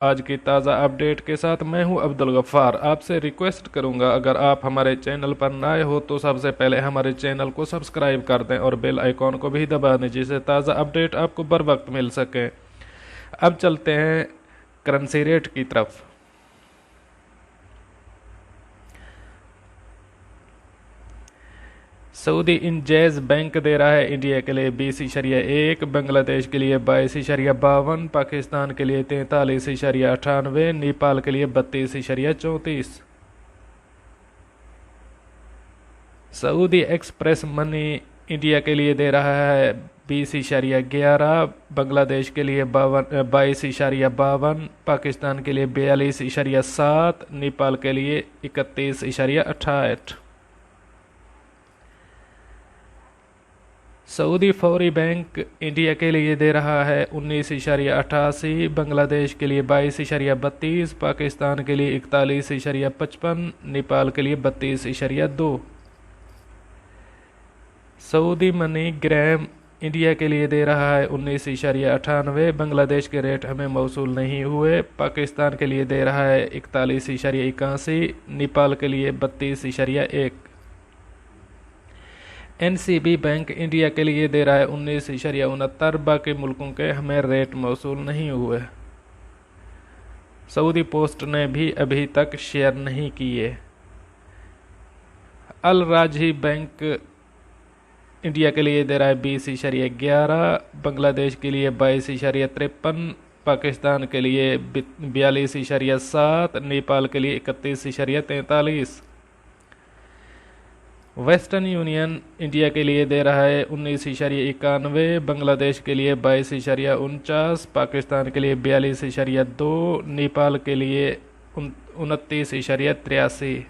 आज की ताज़ा अपडेट के साथ मैं हूं अब्दुल गफ्फार। आपसे रिक्वेस्ट करूंगा, अगर आप हमारे चैनल पर नए हो तो सबसे पहले हमारे चैनल को सब्सक्राइब कर दें और बेल आइकॉन को भी दबा दें, जिससे ताज़ा अपडेट आपको बर वक्त मिल सके। अब चलते हैं करेंसी रेट की तरफ। सऊदी इंजैज़ बैंक दे रहा है इंडिया के लिए 20.1, बांग्लादेश के लिए 22.52, पाकिस्तान के लिए 43.98, नेपाल के लिए 32.34। सऊदी एक्सप्रेस मनी इंडिया के लिए दे रहा है 20.11, बांग्लादेश के लिए 22.52, पाकिस्तान के लिए 42.7, नेपाल के लिए 31.68। सऊदी फौरी बैंक इंडिया के लिए दे रहा है 19.88, बांग्लादेश के लिए 22.32, पाकिस्तान के लिए 41.55, नेपाल के लिए 32.2। सऊदी मनी ग्राम इंडिया के लिए दे रहा है 19.98, बांग्लादेश के रेट हमें मौसूल नहीं हुए, पाकिस्तान के लिए दे रहा है 41.81, नेपाल के लिए 32.1। एनसीबी बैंक इंडिया के लिए दे रहा है 19.69, बाकी मुल्कों के हमें रेट मौसूल नहीं हुए। सऊदी पोस्ट ने भी अभी तक शेयर नहीं किए। अल राजी बैंक इंडिया के लिए दे रहा है 20.11, बांग्लादेश के लिए 22.53, पाकिस्तान के लिए 42.7, नेपाल के लिए 31.43। वेस्टर्न यूनियन इंडिया के लिए दे रहा है 19.91, बांग्लादेश के लिए 22.49, पाकिस्तान के लिए 42.2, नेपाल के लिए 29.83।